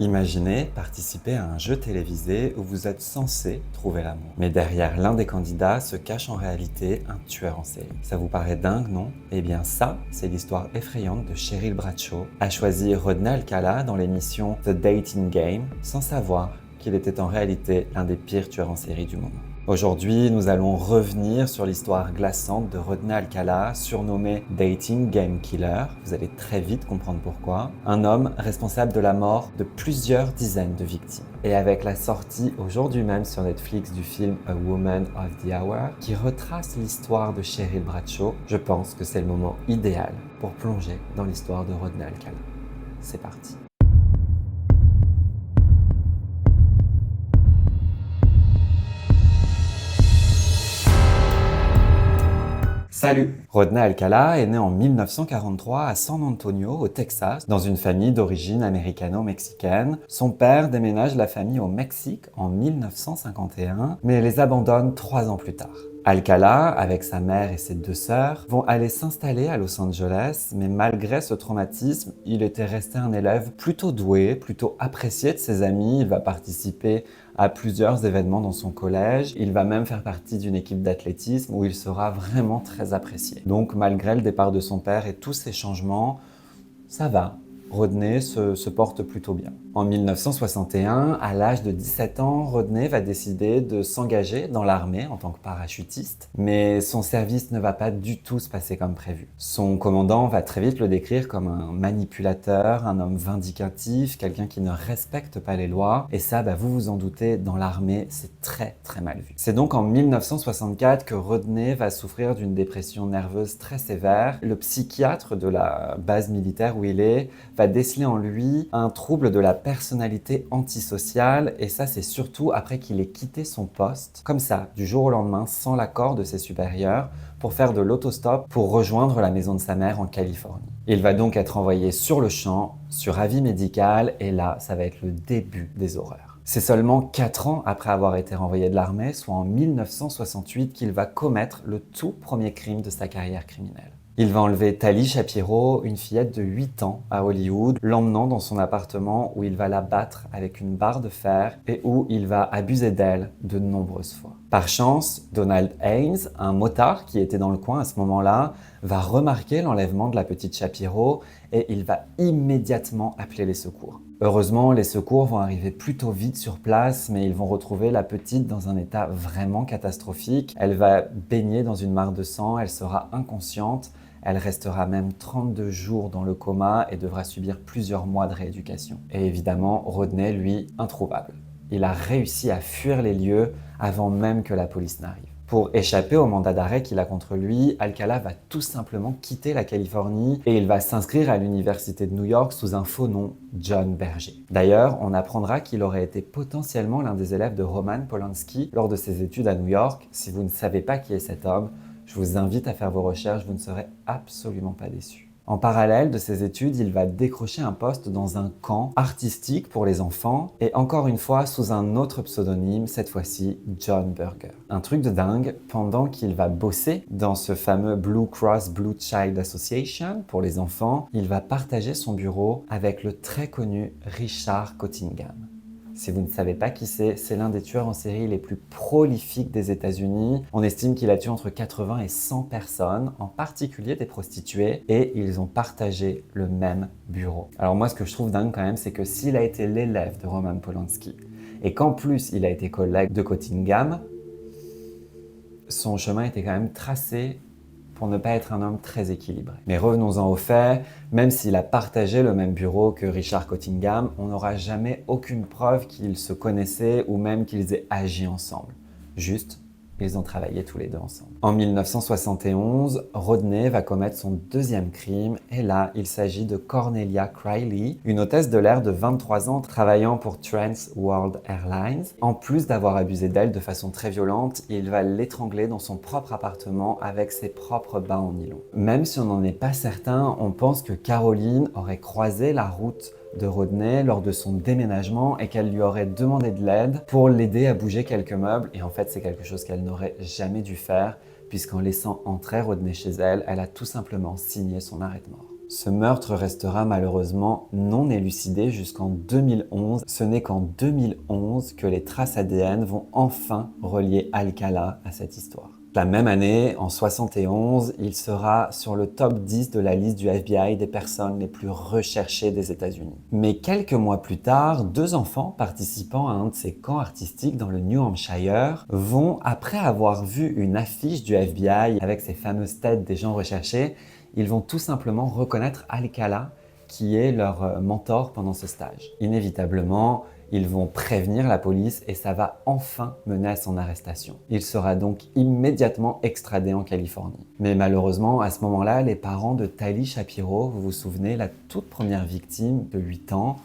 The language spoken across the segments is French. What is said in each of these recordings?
Imaginez participer à un jeu télévisé où vous êtes censé trouver l'amour. Mais derrière l'un des candidats se cache en réalité un tueur en série. Ça vous paraît dingue, non? Eh bien ça, c'est l'histoire effrayante de Cheryl Bradshaw, a choisi Rodney Alcala dans l'émission The Dating Game, sans savoir qu'il était en réalité l'un des pires tueurs en série du moment. Aujourd'hui, nous allons revenir sur l'histoire glaçante de Rodney Alcala, surnommé Dating Game Killer. Vous allez très vite comprendre pourquoi. Un homme responsable de la mort de plusieurs dizaines de victimes. Et avec la sortie aujourd'hui même sur Netflix du film A Woman of the Hour, qui retrace l'histoire de Cheryl Bradshaw, je pense que c'est le moment idéal pour plonger dans l'histoire de Rodney Alcala. C'est parti. Salut! Rodney Alcala est né en 1943 à San Antonio, au Texas, dans une famille d'origine américano-mexicaine. Son père déménage la famille au Mexique en 1951, mais les abandonne 3 ans plus tard. Alcala, avec sa mère et ses 2 sœurs, vont aller s'installer à Los Angeles, mais malgré ce traumatisme, il était resté un élève plutôt doué, plutôt apprécié de ses amis. Il va participer à plusieurs événements dans son collège. Il va même faire partie d'une équipe d'athlétisme où il sera vraiment très apprécié. Donc malgré le départ de son père et tous ces changements, ça va. Rodney se porte plutôt bien. En 1961, à l'âge de 17 ans, Rodney va décider de s'engager dans l'armée en tant que parachutiste, mais son service ne va pas du tout se passer comme prévu. Son commandant va très vite le décrire comme un manipulateur, un homme vindicatif, quelqu'un qui ne respecte pas les lois, et ça, vous vous en doutez, dans l'armée, c'est très très mal vu. C'est donc en 1964 que Rodney va souffrir d'une dépression nerveuse très sévère. Le psychiatre de la base militaire où il est va déceler en lui un trouble de la personnalité antisociale, et ça c'est surtout après qu'il ait quitté son poste, comme ça, du jour au lendemain, sans l'accord de ses supérieurs, pour faire de l'autostop pour rejoindre la maison de sa mère en Californie. Il va donc être envoyé sur le champ, sur avis médical, et là, ça va être le début des horreurs. C'est seulement 4 ans après avoir été renvoyé de l'armée, soit en 1968, qu'il va commettre le tout premier crime de sa carrière criminelle. Il va enlever Tali Shapiro, une fillette de 8 ans à Hollywood, l'emmenant dans son appartement où il va la battre avec une barre de fer et où il va abuser d'elle de nombreuses fois. Par chance, Donald Haynes, un motard qui était dans le coin à ce moment-là, va remarquer l'enlèvement de la petite Shapiro et il va immédiatement appeler les secours. Heureusement, les secours vont arriver plutôt vite sur place, mais ils vont retrouver la petite dans un état vraiment catastrophique. Elle va baigner dans une mare de sang, elle sera inconsciente. Elle restera même 32 jours dans le coma et devra subir plusieurs mois de rééducation. Et évidemment, Rodney, lui, introuvable. Il a réussi à fuir les lieux avant même que la police n'arrive. Pour échapper au mandat d'arrêt qu'il a contre lui, Alcala va tout simplement quitter la Californie et il va s'inscrire à l'université de New York sous un faux nom, John Berger. D'ailleurs, on apprendra qu'il aurait été potentiellement l'un des élèves de Roman Polanski lors de ses études à New York. Si vous ne savez pas qui est cet homme, je vous invite à faire vos recherches, vous ne serez absolument pas déçus. En parallèle de ses études, il va décrocher un poste dans un camp artistique pour les enfants et encore une fois sous un autre pseudonyme, cette fois-ci John Berger. Un truc de dingue, pendant qu'il va bosser dans ce fameux Blue Cross Blue Child Association pour les enfants, il va partager son bureau avec le très connu Richard Cottingham. Si vous ne savez pas qui c'est l'un des tueurs en série les plus prolifiques des États-Unis. On estime qu'il a tué entre 80 et 100 personnes, en particulier des prostituées, et ils ont partagé le même bureau. Alors moi, ce que je trouve dingue quand même, c'est que s'il a été l'élève de Roman Polanski, et qu'en plus il a été collègue de Cottingham, son chemin était quand même tracé pour ne pas être un homme très équilibré. Mais revenons-en aux faits, même s'il a partagé le même bureau que Richard Cottingham, on n'aura jamais aucune preuve qu'ils se connaissaient ou même qu'ils aient agi ensemble. Juste, ils ont travaillé tous les deux ensemble. En 1971, Rodney va commettre son deuxième crime et là, il s'agit de Cornelia Crilley, une hôtesse de l'air de 23 ans travaillant pour Trans World Airlines. En plus d'avoir abusé d'elle de façon très violente, il va l'étrangler dans son propre appartement avec ses propres bas en nylon. Même si on n'en est pas certain, on pense que Caroline aurait croisé la route de Rodney lors de son déménagement et qu'elle lui aurait demandé de l'aide pour l'aider à bouger quelques meubles. Et en fait, c'est quelque chose qu'elle n'aurait jamais dû faire puisqu'en laissant entrer Rodney chez elle, elle a tout simplement signé son arrêt de mort. Ce meurtre restera malheureusement non élucidé jusqu'en 2011. Ce n'est qu'en 2011 que les traces ADN vont enfin relier Alcala à cette histoire. La même année, en 71, il sera sur le top 10 de la liste du FBI des personnes les plus recherchées des États-Unis. Mais quelques mois plus tard, 2 enfants participant à un de ces camps artistiques dans le New Hampshire vont, après avoir vu une affiche du FBI avec ces fameuses têtes des gens recherchés, ils vont tout simplement reconnaître Alcala, qui est leur mentor pendant ce stage. Inévitablement, ils vont prévenir la police et ça va enfin mener à son arrestation. Il sera donc immédiatement extradé en Californie. Mais malheureusement, à ce moment-là, les parents de Tylee Shapiro, vous vous souvenez, la toute première victime de 8 ans,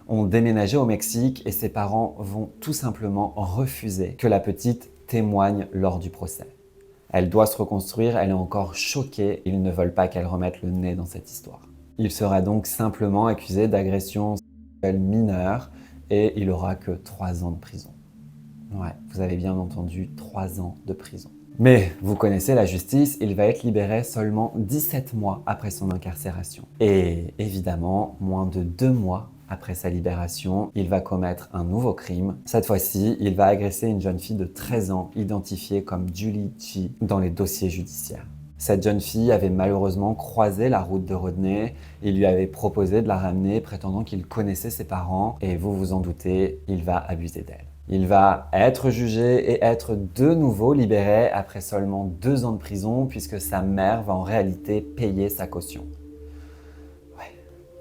ont déménagé au Mexique et ses parents vont tout simplement refuser que la petite témoigne lors du procès. Elle doit se reconstruire, elle est encore choquée, ils ne veulent pas qu'elle remette le nez dans cette histoire. Il sera donc simplement accusé d'agression sexuelle mineure et il aura que 3 ans de prison. Ouais, vous avez bien entendu, 3 ans de prison. Mais vous connaissez la justice, il va être libéré seulement 17 mois après son incarcération. Et évidemment, moins de 2 mois après sa libération, il va commettre un nouveau crime. Cette fois-ci, il va agresser une jeune fille de 13 ans, identifiée comme Julie G dans les dossiers judiciaires. Cette jeune fille avait malheureusement croisé la route de Rodney. Il lui avait proposé de la ramener, prétendant qu'il connaissait ses parents. Et vous vous en doutez, il va abuser d'elle. Il va être jugé et être de nouveau libéré après seulement 2 ans de prison, puisque sa mère va en réalité payer sa caution.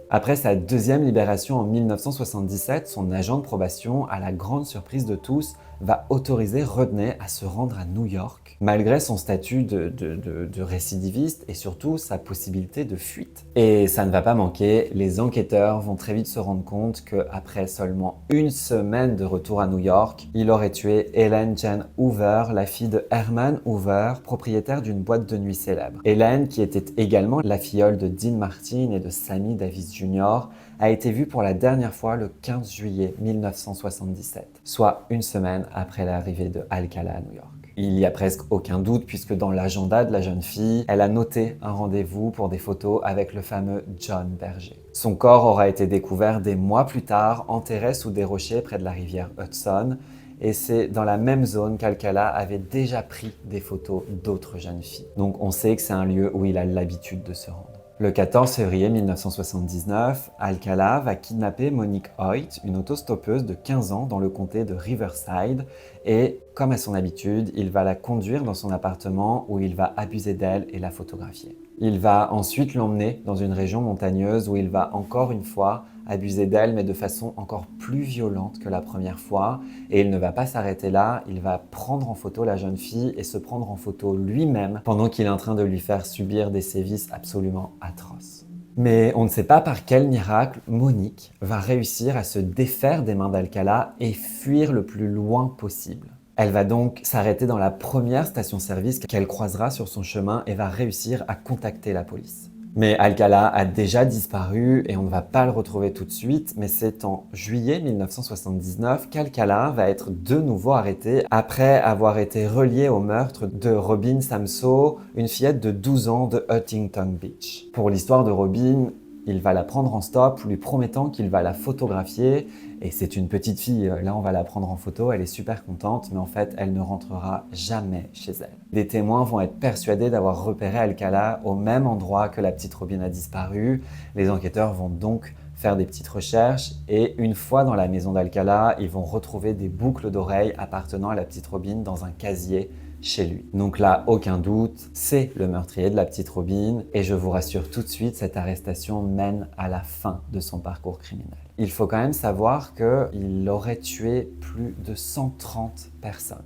Après sa deuxième libération en 1977, son agent de probation, à la grande surprise de tous, va autoriser Rodney à se rendre à New York, malgré son statut de récidiviste et surtout sa possibilité de fuite. Et ça ne va pas manquer, les enquêteurs vont très vite se rendre compte qu'après seulement 1 semaine de retour à New York, il aurait tué Ellen Jane Hoover, la fille de Herman Hoover, propriétaire d'une boîte de nuit célèbre. Ellen, qui était également la filleule de Dean Martin et de Sammy Davis Jr., a été vue pour la dernière fois le 15 juillet 1977, soit 1 semaine après l'arrivée de Alcala à New York. Il n'y a presque aucun doute puisque dans l'agenda de la jeune fille, elle a noté un rendez-vous pour des photos avec le fameux John Berger. Son corps aura été découvert des mois plus tard, enterré sous des rochers près de la rivière Hudson, et c'est dans la même zone qu'Alcala avait déjà pris des photos d'autres jeunes filles. Donc on sait que c'est un lieu où il a l'habitude de se rendre. Le 14 février 1979, Alcala va kidnapper Monique Hoyt, une autostoppeuse de 15 ans dans le comté de Riverside, et comme à son habitude, il va la conduire dans son appartement où il va abuser d'elle et la photographier. Il va ensuite l'emmener dans une région montagneuse où il va encore une fois abuser d'elle, mais de façon encore plus violente que la première fois. Et il ne va pas s'arrêter là, il va prendre en photo la jeune fille et se prendre en photo lui-même pendant qu'il est en train de lui faire subir des sévices absolument atroces. Mais on ne sait pas par quel miracle Monique va réussir à se défaire des mains d'Alcala et fuir le plus loin possible. Elle va donc s'arrêter dans la première station-service qu'elle croisera sur son chemin et va réussir à contacter la police. Mais Alcala a déjà disparu et on ne va pas le retrouver tout de suite, mais c'est en juillet 1979 qu'Alcala va être de nouveau arrêté après avoir été relié au meurtre de Robin Samsoe, une fillette de 12 ans de Huntington Beach. Pour l'histoire de Robin, il va la prendre en stop, lui promettant qu'il va la photographier. Et c'est une petite fille, là on va la prendre en photo, elle est super contente, mais en fait elle ne rentrera jamais chez elle. Des témoins vont être persuadés d'avoir repéré Alcala au même endroit que la petite Robin a disparu. Les enquêteurs vont donc faire des petites recherches et une fois dans la maison d'Alcala, ils vont retrouver des boucles d'oreilles appartenant à la petite Robin dans un casier chez lui. Donc là, aucun doute, c'est le meurtrier de la petite Robin et je vous rassure tout de suite, cette arrestation mène à la fin de son parcours criminel. Il faut quand même savoir qu'il aurait tué plus de 130 personnes.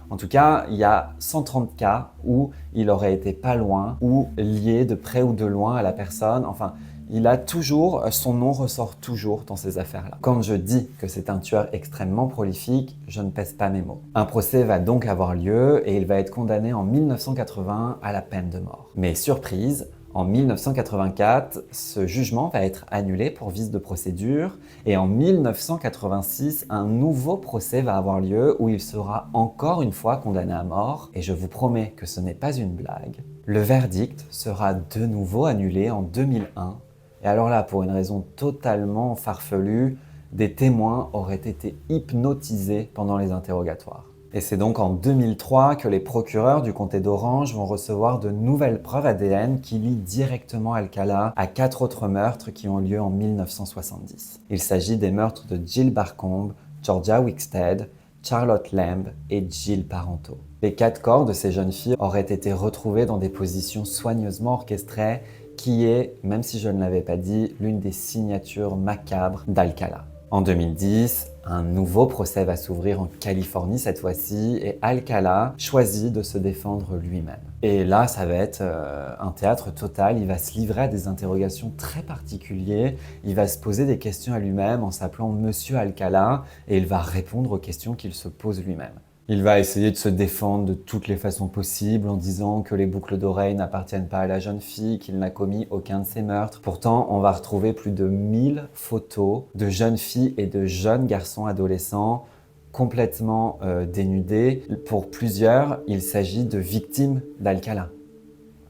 En tout cas, il y a 130 cas où il aurait été pas loin ou lié de près ou de loin à la personne. Enfin, il a toujours, son nom ressort toujours dans ces affaires-là. Quand je dis que c'est un tueur extrêmement prolifique, je ne pèse pas mes mots. Un procès va donc avoir lieu et il va être condamné en 1980 à la peine de mort. Mais surprise, en 1984, ce jugement va être annulé pour vice de procédure et en 1986, un nouveau procès va avoir lieu où il sera encore une fois condamné à mort et je vous promets que ce n'est pas une blague. Le verdict sera de nouveau annulé en 2001. Et alors là, pour une raison totalement farfelue, des témoins auraient été hypnotisés pendant les interrogatoires. Et c'est donc en 2003 que les procureurs du comté d'Orange vont recevoir de nouvelles preuves ADN qui lient directement Alcala à 4 autres meurtres qui ont lieu en 1970. Il s'agit des meurtres de Jill Barcombe, Georgia Wickstead, Charlotte Lamb et Jill Parento. Les 4 corps de ces jeunes filles auraient été retrouvés dans des positions soigneusement orchestrées qui est, même si je ne l'avais pas dit, l'une des signatures macabres d'Alcala. En 2010, un nouveau procès va s'ouvrir en Californie cette fois-ci et Alcala choisit de se défendre lui-même. Et là, ça va être un théâtre total, il va se livrer à des interrogations très particulières, il va se poser des questions à lui-même en s'appelant Monsieur Alcala et il va répondre aux questions qu'il se pose lui-même. Il va essayer de se défendre de toutes les façons possibles en disant que les boucles d'oreilles n'appartiennent pas à la jeune fille, qu'il n'a commis aucun de ces meurtres. Pourtant, on va retrouver plus de 1000 photos de jeunes filles et de jeunes garçons adolescents complètement dénudés. Pour plusieurs, il s'agit de victimes d'Alcala.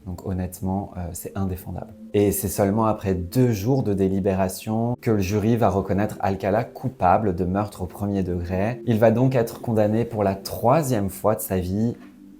Donc honnêtement, c'est indéfendable. Et c'est seulement après 2 jours de délibération que le jury va reconnaître Alcala coupable de meurtre au premier degré. Il va donc être condamné pour la 3e fois de sa vie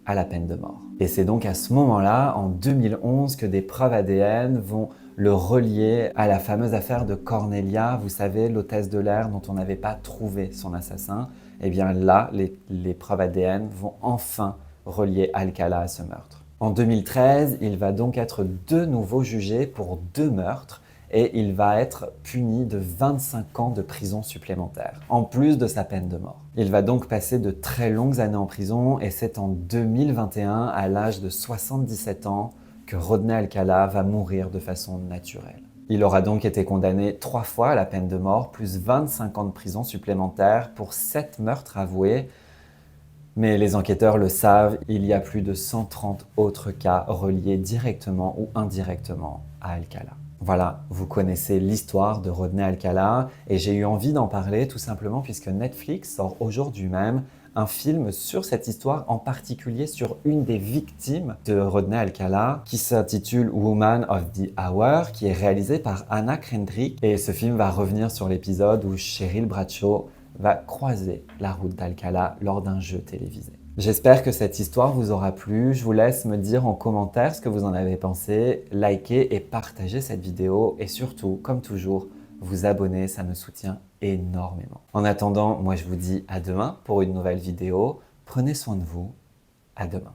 à la peine de mort. Et c'est donc à ce moment-là, en 2011, que des preuves ADN vont le relier à la fameuse affaire de Cornelia, vous savez, l'hôtesse de l'air dont on n'avait pas trouvé son assassin. Et bien là, les preuves ADN vont enfin relier Alcala à ce meurtre. En 2013, il va donc être de nouveau jugé pour 2 meurtres et il va être puni de 25 ans de prison supplémentaire, en plus de sa peine de mort. Il va donc passer de très longues années en prison et c'est en 2021, à l'âge de 77 ans, que Rodney Alcala va mourir de façon naturelle. Il aura donc été condamné 3 fois à la peine de mort, plus 25 ans de prison supplémentaire pour 7 meurtres avoués. Mais les enquêteurs le savent, il y a plus de 130 autres cas reliés directement ou indirectement à Alcala. Voilà, vous connaissez l'histoire de Rodney Alcala et j'ai eu envie d'en parler tout simplement puisque Netflix sort aujourd'hui même un film sur cette histoire, en particulier sur une des victimes de Rodney Alcala qui s'intitule Woman of the Hour, qui est réalisé par Anna Kendrick. Et ce film va revenir sur l'épisode où Cheryl Bradshaw va croiser la route d'Alcala lors d'un jeu télévisé. J'espère que cette histoire vous aura plu. Je vous laisse me dire en commentaire ce que vous en avez pensé, likez et partagez cette vidéo et surtout, comme toujours, vous abonner, ça me soutient énormément. En attendant, moi je vous dis à demain pour une nouvelle vidéo. Prenez soin de vous, à demain.